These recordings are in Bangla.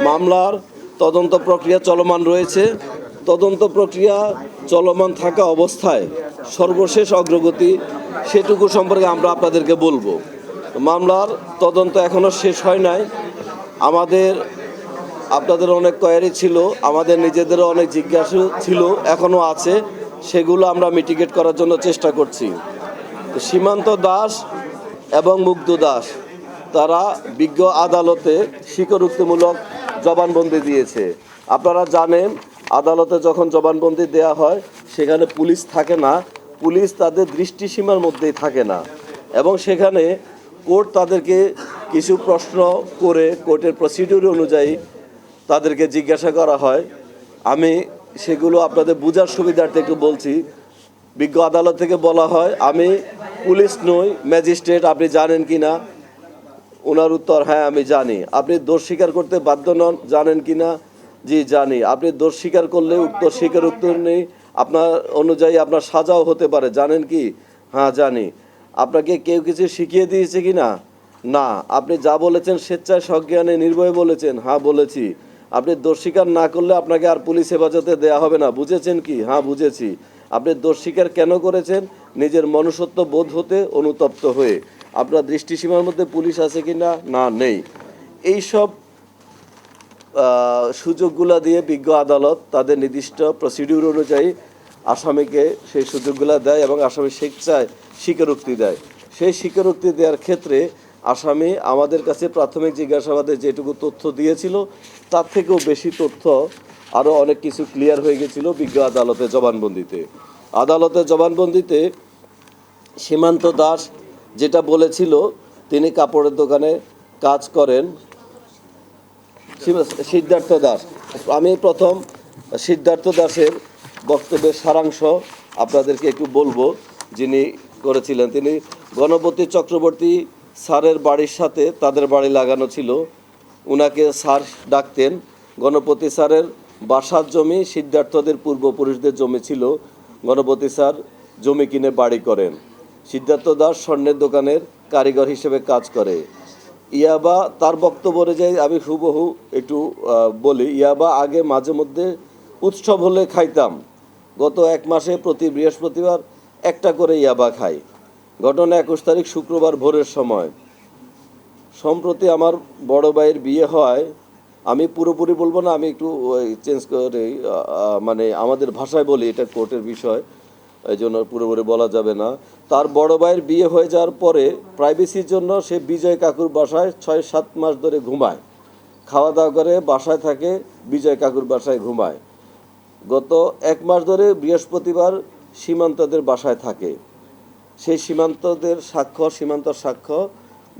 মামলার তদন্ত প্রক্রিয়া চলমান রয়েছে। তদন্ত প্রক্রিয়া চলমান থাকা অবস্থায় সর্বশেষ অগ্রগতি সেটুকু সম্পর্কে আমরা আপনাদেরকে বলবো। মামলার তদন্ত এখনও শেষ হয় নাই। আপনাদের অনেক কোয়ারি ছিল, আমাদের নিজেদেরও অনেক জিজ্ঞাসা ছিল, এখনও আছে, সেগুলো আমরা মিটিগেট করার জন্য চেষ্টা করছি। সীমান্ত দাস এবং মুগ্ধ দাস তারা বিজ্ঞ আদালতে স্বীকারোক্তিমূলক জবানবন্দি দিয়েছে। আপনারা জানেন, আদালতে যখন জবানবন্দি দেয়া হয় সেখানে পুলিশ থাকে না, পুলিশ তাদের দৃষ্টিসীমার মধ্যেই থাকে না, এবং সেখানে কোর্ট তাদেরকে কিছু প্রশ্ন করে কোর্টের প্রসিডিউর অনুযায়ী তাদেরকে জিজ্ঞাসা করা হয়। আমি সেগুলো আপনাদের বোঝার সুবিধার্থে একটু বলছি। বিজ্ঞ আদালত থেকে বলা হয়, আমি পুলিশ নই, ম্যাজিস্ট্রেট, আপনি জানেন কি না? ওনার উত্তর, হ্যাঁ আমি জানি। আপনি দোষ স্বীকার করতে বাধ্য নন, জানেন কি না? জি জানি। আপনি দোষ স্বীকার করলে উক্ত স্বীকারোক্তি নেই আপনার অনুযায়ী আপনার সাজাও হতে পারে, জানেন কি? হ্যাঁ জানি। আপনাকে কেউ কিছু শিখিয়ে দিয়েছে কি না? না। আপনি যা বলেছেন স্বেচ্ছায় সজ্ঞানে নির্ভয়ে বলেছেন? হ্যাঁ বলেছি। আপনি দোষ স্বীকার না করলে আপনাকে আর পুলিশ হেফাজতে দেওয়া হবে না, বুঝেছেন কি? হ্যাঁ বুঝেছি। আপনি দোষ স্বীকার কেন করেছেন? নিজের মনুষ্যত্ব বোধ হতে, অনুতপ্ত হয়ে। আপনার দৃষ্টিসীমার মধ্যে পুলিশ আছে কি না? না, নেই। এইসব সুযোগগুলা দিয়ে বিজ্ঞ আদালত তাদের নির্দিষ্ট প্রসিডিউর অনুযায়ী আসামিকে সেই সুযোগগুলো দেয় এবং আসামি স্বেচ্ছায় স্বীকারোক্তি দেয়। সেই স্বীকারোক্তি দেওয়ার ক্ষেত্রে আসামি আমাদের কাছে প্রাথমিক জিজ্ঞাসাবাদে যেটুকু তথ্য দিয়েছিল তার থেকেও বেশি তথ্য, আরও অনেক কিছু ক্লিয়ার হয়ে গেছিল বিজ্ঞ আদালতের জবানবন্দিতে। আদালতের জবানবন্দিতে সীমান্ত দাস যেটা বলেছিল, তিনি কাপড়ের দোকানে কাজ করেন। সিদ্ধার্থ দাস, আমি প্রথম সিদ্ধার্থ দাসের বক্তব্যের সারাংশ আপনাদেরকে একটু বলবো। যিনি করেছিলেন, তিনি গণপতি চক্রবর্তী স্যারের বাড়ির সাথে তাদের বাড়ি লাগানো ছিল, উনাকে স্যার ডাকতেন। গণপতি স্যারের বাসার জমি সিদ্ধার্থদের পূর্বপুরুষদের জমি ছিল। গণপতি স্যার জমি কিনে বাড়ি করেন। সিদ্ধার্থ দাস স্বর্ণের দোকানের কারিগর হিসেবে কাজ করে। ইয়াবা, তার বক্তব্য অনুযায়ী আমি হুবহু একটু বলি। ইয়াবা আগে মাঝে মধ্যে উৎসব হলে খাইতাম। গত এক মাসে প্রতি বৃহস্পতিবার একটা করে ইয়াবা খাই। ঘটনা 21 তারিখ শুক্রবার ভোরের সময়। সম্প্রতি আমার বড় ভাইয়ের বিয়ে হয়। আমি পুরোপুরি বলবো না, আমি একটু চেঞ্জ করে মানে আমাদের ভাষায় বলি, এটা কোর্টের বিষয়, এই জন্য পুরোপুরি বলা যাবে না। তার বড় ভাইয়ের বিয়ে হয়ে যাওয়ার পরে প্রাইভেসির জন্য সে বিজয় কাকুর বাসায় 6-7 মাস ধরে ঘুমায়, খাওয়া দাওয়া করে, বাসায় থাকে, বিজয় কাকুর বাসায় ঘুমায়। গত 1 মাস ধরে বৃহস্পতিবার সীমান্তদের বাসায় থাকে। সেই সীমান্তর সাক্ষ্য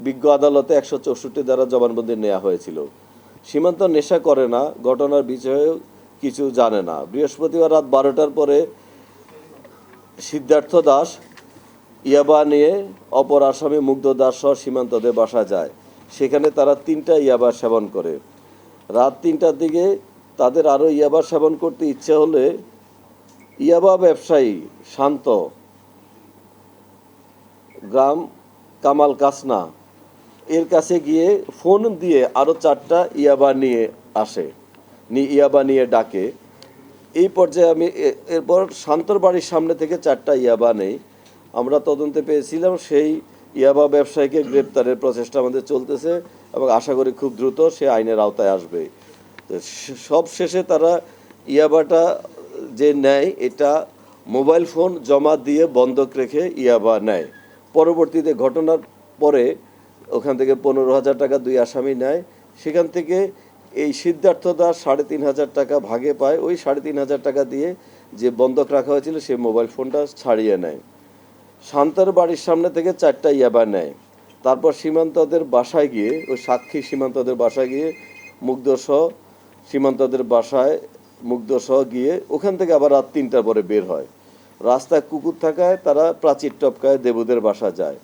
বিজ্ঞ আদালতে 164 দ্বারা জবানবন্দি নেওয়া হয়েছিল। সীমান্ত নেশা করে না, ঘটনার বিষয়ে কিছু জানে না। বৃহস্পতিবার রাত 12টার পরে সিদ্ধার্থ দাস ইয়াবা নিয়ে অপর আসামি মুগ্ধ দাস সহ সীমান্তদের বাসায় যায়। সেখানে তারা 3টা ইয়াবা সেবন করে। রাত 3টার দিকে তাদের আরও ইয়াবা সেবন করতে ইচ্ছে হলে ইয়াবা ব্যবসায়ী শান্ত, গ্রাম কামাল কাসনা, এর কাছে গিয়ে ফোন দিয়ে আরও 4টা ইয়াবা নিয়ে আসে, ইয়াবা নিয়ে ডাকে। এই পর্যায়ে আমি এরপর শান্তর বাড়ির সামনে থেকে 4টা ইয়াবা নেই। আমরা তদন্তে পেয়েছিলাম সেই ইয়াবা ব্যবসায়ীকে গ্রেপ্তারের প্রচেষ্টা আমাদের চলতেছে এবং আশা করি খুব দ্রুত সে আইনের আওতায় আসবে। তো সব শেষে তারা ইয়াবাটা যে নেয়, এটা মোবাইল ফোন জমা দিয়ে বন্ধক রেখে ইয়াবা নেয়। পরবর্তীতে ঘটনার পরে ওখান থেকে 15,000 টাকা 2 আসামি নেয়। সেখান থেকে এই সিদ্ধার্থ দাস 3,500 টাকা ভাগে পায়। ওই 3,500 টাকা দিয়ে যে বন্ধক রাখা হয়েছিল সেই মোবাইল ফোনটা ছাড়িয়ে নেয়। শান্তর বাড়ির সামনে থেকে 4টা ইয়াবা নেয়। তারপর সীমান্তদের বাসায় গিয়ে, ওই সাক্ষী সীমান্তদের বাসায় গিয়ে মুগ্ধ সহ গিয়ে ওখান থেকে আবার রাত 3টার পরে বের হয়। রাস্তায় কুকুর থাকায় তারা প্রাচীর টপকায় দেবুদের বাসা যায়।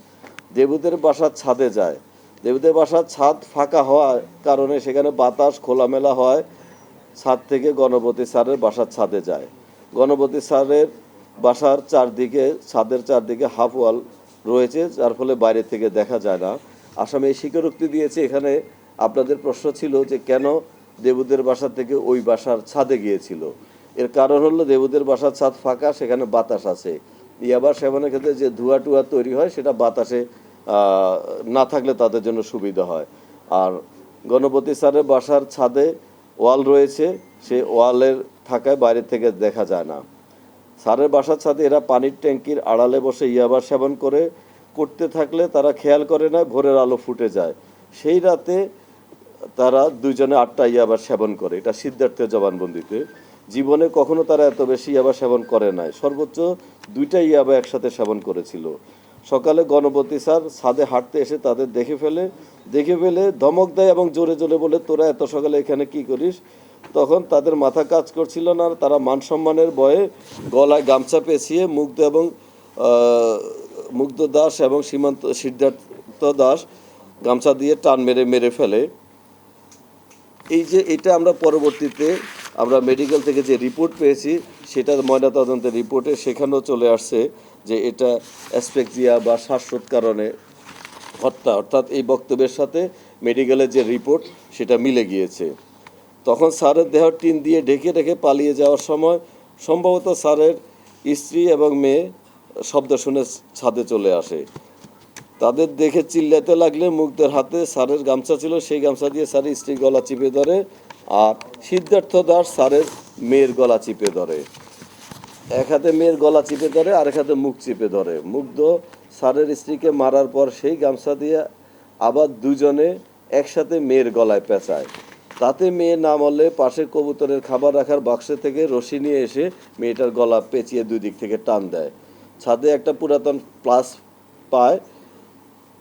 দেবুদের বাসার ছাদে যায়। দেবুদের বাসার ছাদ ফাঁকা হওয়ার কারণে সেখানে বাতাস খোলামেলা হয়। ছাদ থেকে গণপতি স্যারের বাসার ছাদে যায়। গণপতি স্যারের বাসার ছাদের চারদিকে হাফ ওয়াল রয়েছে, যার ফলে বাইরে থেকে দেখা যায় না। আসামি স্বীকারোক্তি দিয়েছে। এখানে আপনাদের প্রশ্ন ছিল যে কেন দেবুদের বাসা থেকে ওই বাসার ছাদে গিয়েছিল। এর কারণ হলো দেবুদের বাসার ছাদ ফাঁকা, সেখানে বাতাস আছে। ইয়াবা সেবনের ক্ষেত্রে যে ধোঁয়া টুয়া তৈরি হয় সেটা বাতাসে না থাকলে তাদের জন্য সুবিধা হয়। আর গণপতি স্যারের বাসার ছাদে ওয়াল রয়েছে, সেই ওয়ালের থাকায় বাইরে থেকে দেখা যায় না। স্যারের বাসার ছাদে এরা পানির ট্যাঙ্কির আড়ালে বসে ইয়াবা সেবন করতে থাকলে তারা খেয়াল করে না ভোরের আলো ফুটে যায়। সেই রাতে তারা দুইজনে 8টা ইয়াবা সেবন করে। এটা সিদ্ধার্থের জবানবন্দিতে। জীবনে কখনো তারা এত বেশি ইয়াবা সেবন করে নাই, সর্বোচ্চ 2টা ইয়াবা একসাথে সেবন করেছিল। সকালে গণপতি স্যার ছাদে হাঁটতে এসে তাদের দেখে ফেলে ধমক দেয় এবং জোরে জোরে বলে, তোরা এত সকালে এখানে কি করিস? তখন তাদের মাথা কাজ করছিল না, তারা মান সম্মানের ভয়ে গলায় গামছা পেঁচিয়ে মুগ্ধ দাস এবং সিদ্ধার্থ দাস গামছা দিয়ে টান মেরে ফেলে। এই যে এটা আমরা পরবর্তীতে আমরা মেডিকেল থেকে যে রিপোর্ট পেয়েছি, সেটা ময়নাতদন্তের রিপোর্টে সেখানেও চলে আসছে যে এটা অ্যাসফেক্সিয়া বা শ্বাসরোধ কারণে হত্যা, অর্থাৎ এই বক্তব্যের সাথে মেডিকেলের যে রিপোর্ট সেটা মিলে গিয়েছে। তখন স্যারের দেহ টিন দিয়ে ঢেকে রেখে পালিয়ে যাওয়ার সময় সম্ভবত স্যারের স্ত্রী এবং মেয়ে শব্দ শুনে ছাদে চলে আসে। তাদের দেখে চিল্লাতে লাগলে মুগ্ধের হাতে স্যারের গামছা ছিল, সেই গামছা দিয়ে স্যারের স্ত্রীর গলা চিপে ধরে, আর সিদ্ধার্থ দাস স্যারের মেয়ের গলা চিপে ধরে। এক হাতে মেয়ের গলা চিপে ধরে, আরেক হাতে মুখ চিপে ধরে। মুগ্ধ স্যারের স্ত্রীকে মারার পর সেই গামছা দিয়ে আবার দুজনে একসাথে মেয়ের গলায় পেঁচায়। তাতে মেয়ে না মরলে পাশে কবুতরের খাবার রাখার বাক্স থেকে রশি নিয়ে এসে মেয়েটার গলা পেঁচিয়ে দুই দিক থেকে টান দেয়। ছাদে একটা পুরাতন প্লাস পায়।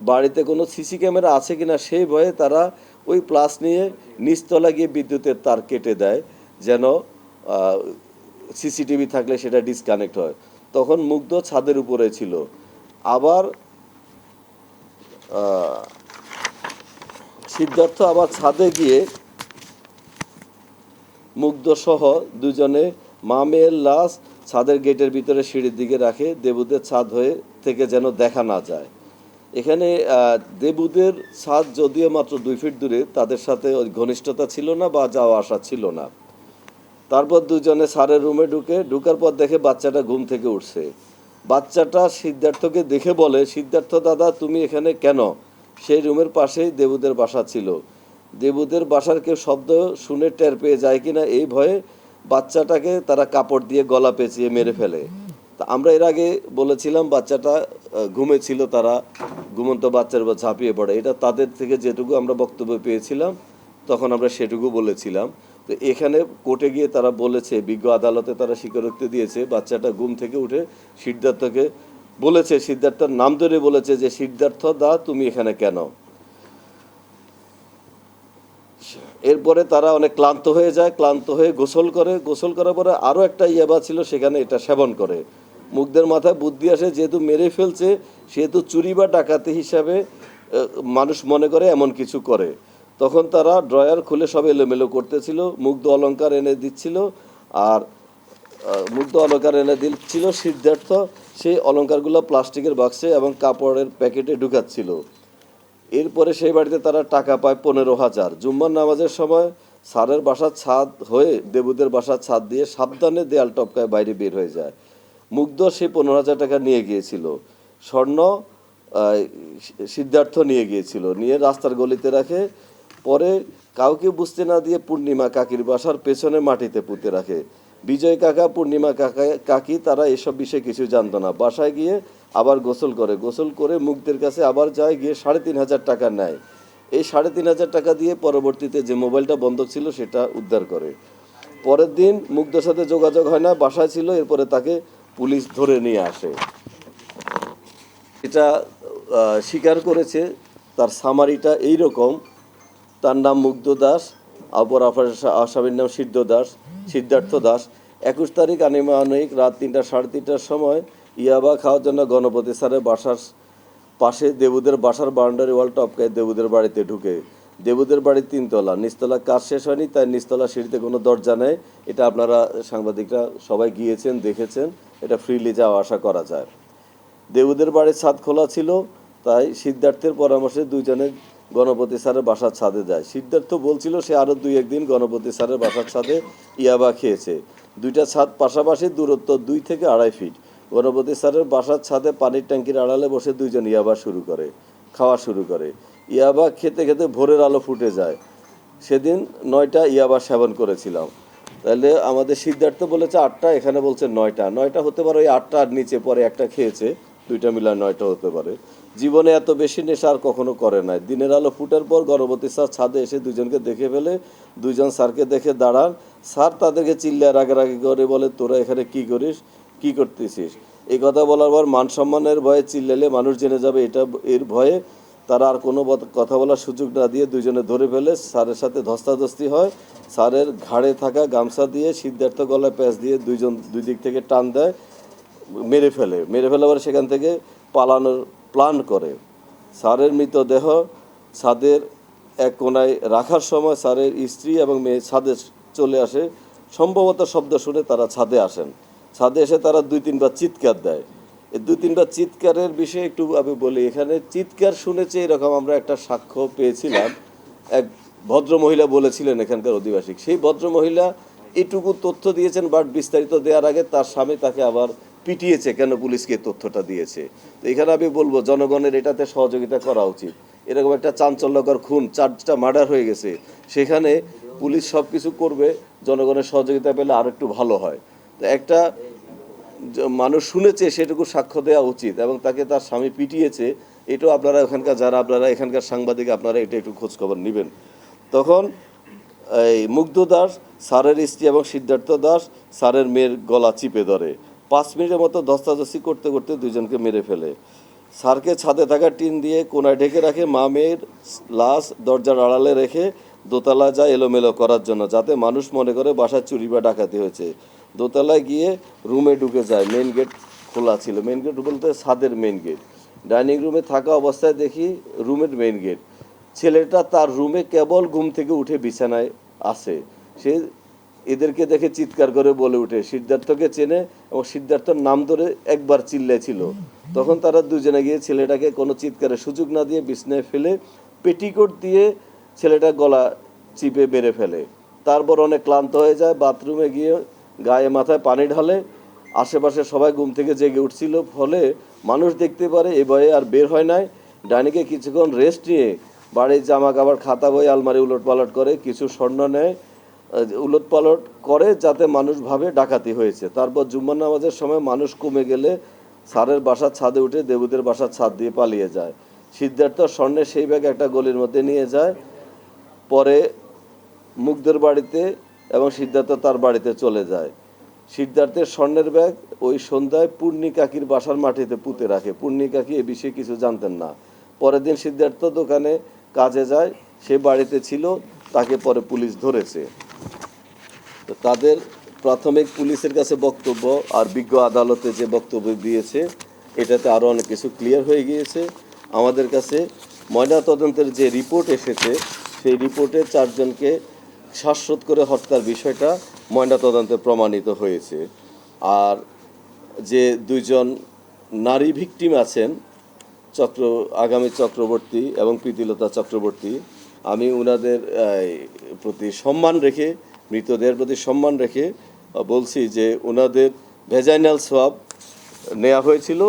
বাড়িতে কোনো সিসি ক্যামেরা আছে কিনা সেই ভয়ে তারা ওই প্লাস নিয়ে নিচতলা গিয়ে বিদ্যুতের তার কেটে দেয়, যেন সিসিটিভি থাকলে সেটা ডিসকানেক্ট হয়। তখন মুগ্ধ ছাদের উপরে ছিল। আবার সিদ্ধার্থ আবার ছাদে গিয়ে মুগ্ধ সহ দুজনে মা মেয়ের লাশ ছাদের গেটের ভিতরে সিঁড়ির দিকে রাখে, দেবুদের ছাদ হয়ে থেকে যেন দেখা না যায়। এখানে দেবুদের ছাদ যদিও মাত্র 2 ফিট দূরে, তাদের সাথে ঘনিষ্ঠতা ছিল না বা যাওয়া আসা ছিল না। তারপর দুজনে স্যারের রুমে ঢুকার পর দেখে বাচ্চাটা ঘুম থেকে উঠছে। বাচ্চাটা সিদ্ধার্থকে দেখে বলে, সিদ্ধার্থ দাদা তুমি এখানে কেন? সেই রুমের পাশেই দেবুদের বাসা ছিল। দেবুদের বাসার কেউ শব্দ শুনে টের পেয়ে যায় কিনা এই ভয়ে বাচ্চাটাকে তারা কাপড় দিয়ে গলা পেঁচিয়ে মেরে ফেলে। তা আমরা এর আগে বলেছিলাম বাচ্চাটা ঘুমেছিল, তারা ঘুমন্ত বাচ্চার উপর ঝাঁপিয়ে পড়ে। এটা তাদের থেকে যেটুকু আমরা বক্তব্য পেয়েছিলাম তখন আমরা সেটুকু বলেছিলাম। তো এখানে কোর্টে গিয়ে তারা বলেছে, বিজ্ঞ আদালতে তারা স্বীকারোক্তি দিয়েছে, বাচ্চাটা ঘুম থেকে উঠে সিদ্ধার্থকে বলেছে, সিদ্ধার্থর নাম ধরে বলেছে যে সিদ্ধার্থ দা তুমি এখানে কেন? এরপরে তারা অনেক ক্লান্ত হয়ে গোসল করার পরে আরও একটা ইয়াবা ছিল সেখানে, এটা সেবন করে। মুগ্ধের মাথায় বুদ্ধি আসে, যেহেতু মেরে ফেলছে সেহেতু চুরি বা ডাকাতি হিসাবে মানুষ মনে করে এমন কিছু করে। তখন তারা ড্রয়ার খুলে সব এলোমেলো করতেছিল, মুগ্ধ অলংকার এনে দিচ্ছিল সিদ্ধার্থ সেই অলংকারগুলো প্লাস্টিকের বাক্সে এবং কাপড়ের প্যাকেটে ঢুকাচ্ছিল। এরপরে সেই বাড়িতে তারা টাকা পায় 15,000। জুম্মার নামাজের সময় স্যারের বাসার ছাদ হয়ে দেবুদের বাসার ছাদ দিয়ে সাবধানে দেয়াল টপকায় বাইরে বের হয়ে যায়। মুগ্ধ সেই 15,000 টাকা নিয়ে গিয়েছিল। স্বর্ণ সিদ্ধার্থ নিয়ে গিয়েছিল, নিয়ে রাস্তার গলিতে রাখে। পরে কাউকে বুঝতে না দিয়ে পূর্ণিমা কাকির বাসার পেছনে মাটিতে পুঁতে রাখে। বিজয় কাকা, পূর্ণিমা কাকি তারা এসব বিষয়ে কিছু জানতো না। বাসায় গিয়ে আবার গোসল করে মুগ্ধের কাছে আবার যায়, গিয়ে 3,500 টাকা নেয়। এই 3,500 টাকা দিয়ে পরবর্তীতে যে মোবাইলটা বন্ধক ছিল সেটা উদ্ধার করে। পরের দিন মুগ্ধের সাথে যোগাযোগ হয় না, বাসায় ছিল। এরপরে তাকে পুলিশ ধরে নিয়ে আসে। এটা স্বীকার করেছে, তার সামারিটা এইরকম। তার নাম মুগ্ধ দাস, অপর আসামির নাম সিদ্ধার্থ দাস। 21 তারিখ আনুমানিক রাত 3টা 3:30টার সময় ইয়াবা খাওয়ার জন্য গণপতি স্যারের বাসার পাশে দেবুদের বাসার বাউন্ডারি ওয়াল টপকায় দেবুদের বাড়িতে ঢুকে। দেবুদের বাড়ি 3 তলা, নিচতলা কাজ শেষ হয়নি, তাই নিচতলা সিঁড়িতে কোনো দরজা নেই। এটা আপনারা সাংবাদিকরা সবাই গিয়েছেন, দেখেছেন, এটা ফ্রিলি যাওয়া আসা করা যায়। দেবুদের বাড়ির ছাদ খোলা ছিল, তাই সিদ্ধার্থের পরামর্শে দুইজনে গণপতি স্যারের বাসার ছাদে যায়। সিদ্ধার্থ বলছিল সে আরও 2-1 দিন গণপতি স্যারের বাসার ছাদে ইয়াবা খেয়েছে। দুইটা ছাদ পাশাপাশি, দূরত্ব 2 থেকে 2.5 ফিট। গণপতি স্যারের বাসার ছাদে পানির ট্যাঙ্কির আড়ালে বসে দুইজন খাওয়া শুরু করে। ইয়াবা খেতে খেতে ভোরের আলো ফুটে যায়। সেদিন 9টা ইয়াবা সেবন করেছিলাম। তাহলে আমাদের সিদ্ধার্থ বলেছে 8টা, এখানে বলছে 9টা হতে পারে, ওই 8টার নিচে পরে একটা খেয়েছে, দুইটা মিলা 9টা হতে পারে। জীবনে এত বেশি নেশা আর কখনো করে নাই। দিনের আলো ফুটার পর গণপতি স্যার ছাদে এসে দুজনকে দেখে ফেলে। দুইজন স্যারকে দেখে দাঁড়ান। স্যার তাদেরকে চিল্লায় রাগারাগি করে বলে, তোরা এখানে কি করিস, কি করতেছিস? এই কথা বলার পর মান সম্মানের ভয়ে চিল্লালে মানুষ জেনে যাবে, এর ভয়ে তারা আর কোনো কথা বলার সুযোগ না দিয়ে দুইজনে ধরে ফেলে স্যারের সাথে ধস্তাধস্তি হয়। স্যারের ঘাড়ে থাকা গামছা দিয়ে সিদ্ধার্থ গলায় প্যাঁচ দিয়ে দুই দিক থেকে টান দেয়, মেরে ফেলে পরে সেখান থেকে পালানোর প্ল্যান করে। স্যারের মৃতদেহ ছাদের এক কোনায় রাখার সময় স্যারের স্ত্রী এবং মেয়ে ছাদে চলে আসে। সম্ভবত শব্দ শুনে তারা ছাদে আসেন। ছাদে এসে তারা 2-3 বার চিৎকার দেয়। এই 2-3 বার চিৎকারের বিষয়ে একটু আমি বলি। এখানে চিৎকার শুনেছে এরকম আমরা একটা সাক্ষ্য পেয়েছিলাম। এক ভদ্রমহিলা বলেছিলেন এখানকার অধিবাসী। সেই ভদ্রমহিলা এটুকু তথ্য দিয়েছেন, বাট বিস্তারিত দেওয়ার আগে তার স্বামী তাকে আবার পিটিয়েছে কেন পুলিশকে তথ্যটা দিয়েছে। তো এখানে আমি বলবো জনগণের এটাতে সহযোগিতা করা উচিত। এরকম একটা চাঞ্চল্যকর খুন, 4টা মার্ডার হয়ে গেছে, সেখানে পুলিশ সব কিছু করবে, জনগণের সহযোগিতা পেলে আরও একটু ভালো হয়। তো একটা মানুষ শুনেছে সেটুকু সাক্ষ্য দেওয়া উচিত, এবং তাকে তার স্বামী পিটিয়েছে, এটাও আপনারা আপনারা এখানকার সাংবাদিক, আপনারা এটা একটু খোঁজখবর নেবেন। তখন এই মুগ্ধ দাস, স্যারের স্ত্রী এবং সিদ্ধার্থ দাস স্যারের মেয়ের গলা চিপে ধরে। 5 মিনিটের মতো ধস্তাধস্তি করতে করতে দুজনকে মেরে ফেলে। স্যারকে ছাদে থাকা টিন দিয়ে কোনায় ঢেকে রাখে। মা মেয়ের লাশ দরজার আড়ালে রেখে দোতলায় যায় এলোমেলো করার জন্য, যাতে মানুষ মনে করে বাসায় চুরি বা ডাকাতি হয়েছে। দোতলায় গিয়ে রুমে ঢুকে যায়। মেন গেট খোলা ছিল। মেন গেট বলতে ছাদের মেন গেট। ডাইনিং রুমে থাকা অবস্থায় দেখি রুমের মেন গেট। ছেলেটা তার রুমে কেবল ঘুম থেকে উঠে বিছানায় আছে। সে এদেরকে দেখে চিৎকার করে বলে ওঠে সিদ্ধার্থকে চেনে, এবং সিদ্ধার্থর নাম ধরে একবার চিল্লেছিল। তখন তারা দুজনে গিয়ে ছেলেটাকে কোনো চিৎকারের সুযোগ না দিয়ে বিছানায় ফেলে পেটিকোট দিয়ে ছেলেটা গলা চিপে মেরে ফেলে। তারপর অনেক ক্লান্ত হয়ে যায়, বাথরুমে গিয়ে গায়ে মাথায় পানি ঢালে। আশেপাশে সবাই ঘুম থেকে জেগে উঠছিল, ফলে মানুষ দেখতে পারে, এ ভয়ে আর বের হয় নাই। ডাইনিকে কিছুক্ষণ রেস্ট নিয়ে বাড়ির জামা কাপড়, খাতা বই, আলমারি উলটপালট করে, কিছু স্বর্ণ নেয়, উলটপালট করে যাতে মানুষ ভাবে ডাকাতি হয়েছে। তারপর জুম্মার নামাজের সময় মানুষ কমে গেলে স্যারের বাসার ছাদে উঠে দেবুদের বাসার ছাদ দিয়ে পালিয়ে যায়। সিদ্ধার্থ স্বর্ণের সেই ব্যাগ একটা গলির মধ্যে নিয়ে যায়। পরে মুগ্ধের বাড়িতে এবং সিদ্ধার্থ তার বাড়িতে চলে যায়। সিদ্ধার্থের স্বর্ণের ব্যাগ ওই সন্ধ্যায় পূর্ণি কাকির বাসার মাটিতে পুঁতে রাখে। পূর্ণি কাকি এ বিষয়ে কিছু জানতেন না। পরের দিন সিদ্ধার্থ দোকানে কাজে যায়, সে বাড়িতে ছিল, তাকে পরে পুলিশ ধরেছে। তো তাদের প্রাথমিক পুলিশের কাছে বক্তব্য আর বিজ্ঞ আদালতে যে বক্তব্য দিয়েছে, এটাতে আরও অনেক কিছু ক্লিয়ার হয়ে গিয়েছে। আমাদের কাছে ময়নাতদন্তের যে রিপোর্ট এসেছে, সেই রিপোর্টে 4 জনকে শ্বাসরোধ করে হত্যার বিষয়টা ময়নাতদন্তে প্রমাণিত হয়েছে। আর যে 2 জন নারী ভিকটিম আছেন, আগামী চক্রবর্তী এবং প্রীতিলতা চক্রবর্তী, আমি ওনাদের প্রতি সম্মান রেখে, মৃতদেহের প্রতি সম্মান রেখে বলছি যে ওনাদের ভেজাইনাল সোয়াব নেওয়া হয়েছিল,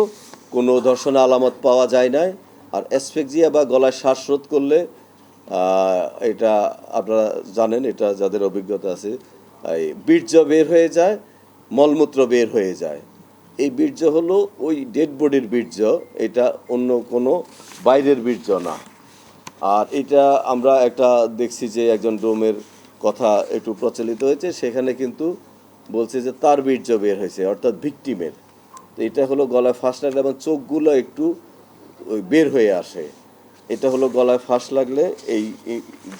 কোনো ধর্ষণ আলামত পাওয়া যায় নাই। আর অ্যাসফেক্সিয়া বা গলায় শ্বাসরোধ করলে, এটা আপনারা জানেন, এটা যাদের অভিজ্ঞতা আছে, এই বীর্য বের হয়ে যায়, মলমূত্র বের হয়ে যায়। এই বীর্য হলো ওই ডেড বডির বীর্য, এটা অন্য কোনো বাইরের বীর্য না। আর এটা আমরা একটা দেখছি যে একজন ডোমের কথা একটু প্রচলিত হয়েছে, সেখানে কিন্তু বলছে যে তার বীর্য বের হয়েছে, অর্থাৎ ভিকটিমের। তো এটা হলো গলায় ফাঁস লাগলে এবং চোখগুলো একটু ওই বের হয়ে আসে, এটা হলো গলায় ফাঁস লাগলে এই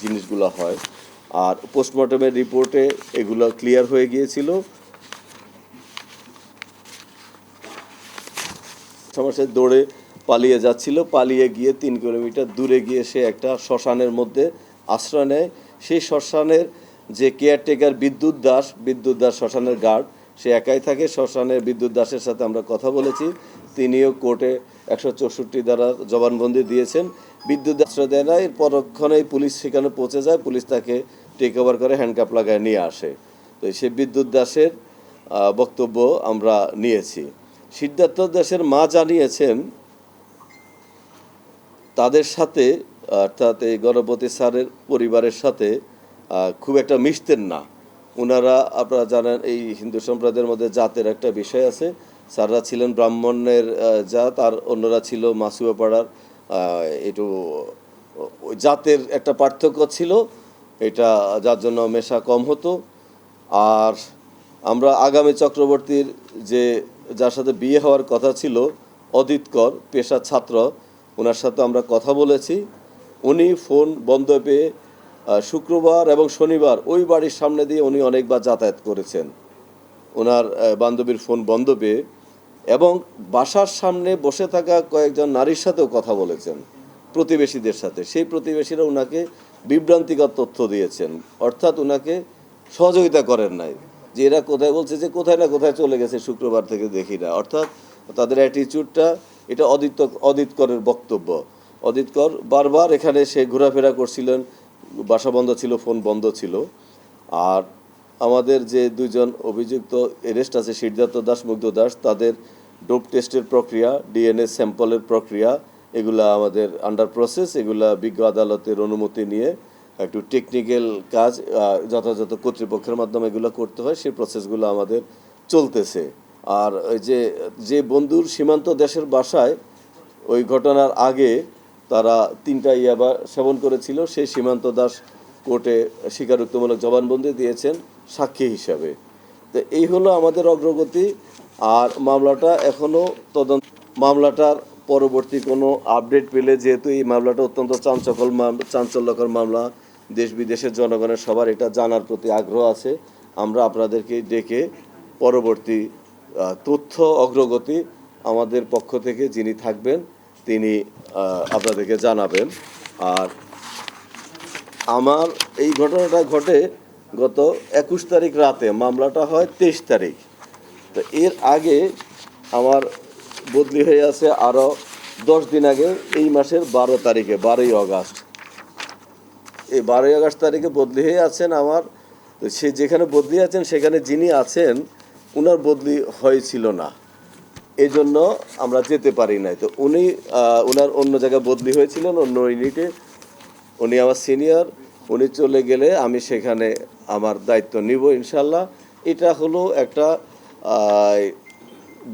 জিনিসগুলো হয়। আর পোস্টমর্টমের রিপোর্টে এগুলো ক্লিয়ার হয়ে গিয়েছিল। সমস্যা দৌড়ে পালিয়ে যাচ্ছিল, পালিয়ে গিয়ে 3 কিলোমিটার দূরে গিয়ে সে একটা শ্মশানের মধ্যে আশ্রয় নেয়। সেই শ্মশানের যে কেয়ারটেকার বিদ্যুৎ দাস শ্মশানের গার্ড, সে একাই থাকে। শ্মশানের বিদ্যুৎ দাসের সাথে আমরা কথা বলেছি, তিনিও কোর্টে 164 ধারা জবানবন্দি দিয়েছেন। বিদ্যুৎ আশ্রয় দেয় না, এর পরক্ষণেই পুলিশ সেখানে পৌঁছে যায়, পুলিশ তাকে টেক ওভার করে হ্যান্ডকাপ লাগায় নিয়ে আসে। তো সেই বিদ্যুৎ দাসের বক্তব্য আমরা নিয়েছি। সিদ্ধার্থ দাসের মা জানিয়েছেন তাদের সাথে, অর্থাৎ এই গণপতি স্যারের পরিবারের সাথে খুব একটা মিশতেন না ওনারা। আপনারা জানেন এই হিন্দু সম্প্রদায়ের মধ্যে জাতের একটা বিষয় আছে। স্যাররা ছিলেন ব্রাহ্মণের জাত, আর অন্যরা ছিল মাসুয়া পাড়ার একটু জাতের একটা পার্থক্য ছিল, এটা যার জন্য মেশা কম হতো। আর আমরা আগামী চক্রবর্তীর যার সাথে বিয়ে হওয়ার কথা ছিল অদিত কর, পেশার ছাত্র, ওনার সাথে আমরা কথা বলেছি। উনি ফোন বন্ধ পেয়ে শুক্রবার এবং শনিবার ওই বাড়ির সামনে দিয়ে উনি অনেকবার যাতায়াত করেছেন ওনার বান্ধবীর ফোন বন্ধ পেয়ে, এবং বাসার সামনে বসে থাকা কয়েকজন নারীর সাথেও কথা বলেছেন, প্রতিবেশীদের সাথে। সেই প্রতিবেশীরা ওনাকে বিভ্রান্তিকর তথ্য দিয়েছেন, অর্থাৎ ওনাকে সহযোগিতা করেন নাই, যে এরা কোথায় বলছে যে কোথায় না কোথায় চলে গেছে, শুক্রবার থেকে দেখি না। অর্থাৎ তাদের অ্যাটিটিউডটা, এটা অদিত করের বক্তব্য। অদিত কর বারবার এখানে সে ঘোরাফেরা করছিলেন, বাসা বন্ধ ছিল, ফোন বন্ধ ছিল। আর আমাদের যে দুজন অভিযুক্ত এরেস্ট আছে, সিদ্ধার্থ দাস, মুগ্ধ দাস, তাদের ডোপ টেস্টের প্রক্রিয়া, ডিএনএ স্যাম্পলের প্রক্রিয়া, এগুলা আমাদের আন্ডার প্রসেস। এগুলা বিজ্ঞ আদালতের অনুমতি নিয়ে একটু টেকনিক্যাল কাজ যথাযথ কর্তৃপক্ষের মাধ্যমে এগুলো করতে হয়, সেই প্রসেসগুলো আমাদের চলতেছে। আর ওই যে বন্ধুর সীমান্ত দেশের বাসায় ওই ঘটনার আগে তারা 3টা ইয়াবা সেবন করেছিল, সেই সীমান্ত দাস কোর্টে স্বীকারোক্তিমূলক জবানবন্দি দিয়েছেন সাক্ষী হিসাবে। তো এই হলো আমাদের অগ্রগতি। আর মামলাটা এখনও মামলাটার পরবর্তী কোনো আপডেট পেলে, যেহেতু এই মামলাটা অত্যন্ত চাঞ্চল্যকর মামলা, দেশ বিদেশের জনগণের সবার এটা জানার প্রতি আগ্রহ আছে, আমরা আপনাদেরকে ডেকে পরবর্তী তথ্য অগ্রগতি আমাদের পক্ষ থেকে যিনি থাকবেন তিনি আপনাদেরকে জানাবেন। আর আমার এই ঘটনাটা ঘটে গত 21 তারিখ রাতে, মামলাটা হয় 23 তারিখ। তো এর আগে আমার বদলি হয়ে আছে আরও 10 দিন আগে, এই মাসের 12 তারিখে, 12ই আগস্ট। এই 12ই আগস্ট তারিখে বদলি হয়ে আছেন আমার। তো সে যেখানে বদলি আছেন সেখানে যিনি আছেন ওনার বদলি হয়েছিল না, এই জন্য আমরা যেতে পারি নাই। তো উনি ওনার অন্য জায়গায় বদলি হয়েছিলেন, অন্য ইউনিটে। উনি আমার সিনিয়র, উনি চলে গেলে আমি সেখানে আমার দায়িত্ব নিব ইনশাল্লাহ। এটা হলো একটা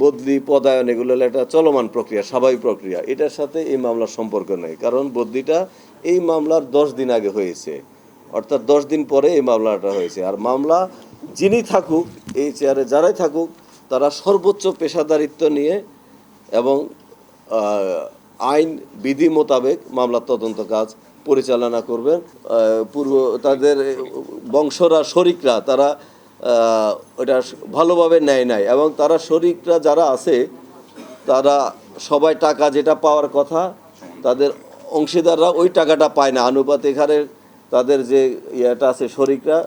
বদলি, পদায়ন, এগুলো হলো একটা চলমান প্রক্রিয়া, স্বাভাবিক প্রক্রিয়া। এটার সাথে এই মামলার সম্পর্ক নেই, কারণ বদলিটা এই মামলার 10 দিন আগে হয়েছে, অর্থাৎ 10 দিন পরে এই মামলাটা হয়েছে। আর মামলা যিনি থাকুক, এই চেয়ারে যারাই থাকুক, তারা সর্বোচ্চ পেশাদারিত্ব নিয়ে এবং আইন বিধি মোতাবেক মামলার তদন্ত কাজ পরিচালনা করবেন। তাদের বংশরা, শরিকরা, তারা ওটা ভালোভাবে নেয় নাই, এবং তারা শরিকরা যারা আছে তারা সবাই টাকা যেটা পাওয়ার কথা, তাদের অংশীদাররা ওই টাকাটা পায় না। আনুপাতিক হারে তাদের যে ইয়েটা আছে, শরিকরা,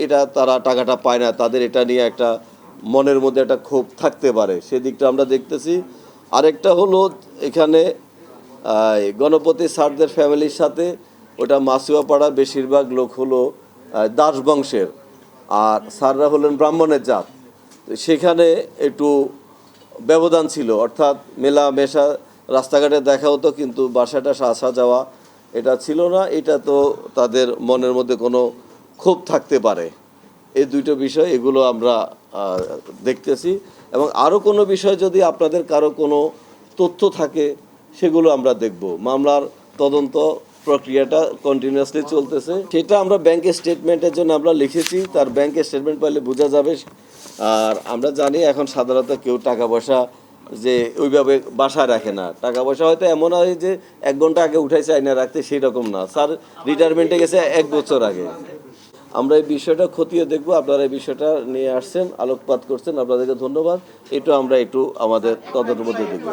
এটা তারা টাকাটা পায় না। তাদের এটা নিয়ে একটা মনের মধ্যে একটা ক্ষোভ থাকতে পারে, সেদিকটা আমরা দেখতেছি। আরেকটা হলো এখানে গণপতি স্যারদের ফ্যামিলির সাথে, ওটা মাসুয়া পাড়া, বেশিরভাগ লোক হলো দাস বংশের, আর স্যাররা হলেন ব্রাহ্মণের জাত। সেখানে একটু ব্যবধান ছিল, অর্থাৎ মেলামেশা, রাস্তাঘাটে দেখা হতো, কিন্তু বাসাটা আসা যাওয়া এটা ছিল না। এটা তো তাদের মনের মধ্যে কোনো ক্ষোভ থাকতে পারে। এই দুটো বিষয়, এগুলো আমরা দেখতেছি। এবং আরও কোনো বিষয় যদি আপনাদের কারো কোনো তথ্য থাকে সেগুলো আমরা দেখব। মামলার তদন্ত প্রক্রিয়াটা কন্টিনিউয়াসলি চলতেছে, সেটা আমরা ব্যাংকের স্টেটমেন্টের জন্য আমরা লিখেছি, তার ব্যাংকের স্টেটমেন্ট পাইলে বোঝা যাবে। আর আমরা জানি এখন সাধারণত কেউ টাকা পয়সা যে ওইভাবে বাসায় রাখে না। টাকা পয়সা হয়তো এমন হয় যে 1 ঘন্টা আগে উঠাইছে আইনা রাখতে, সেই রকম না। স্যার রিটায়ারমেন্টে গেছে 1 বছর আগে। আমরা এই বিষয়টা খতিয়ে দেখব। আপনারা এই বিষয়টা নিয়ে আসছেন, আলোকপাত করছেন, আপনাদেরকে ধন্যবাদ। এটা আমরা একটু আমাদের তদন্তের মধ্যে দেখব।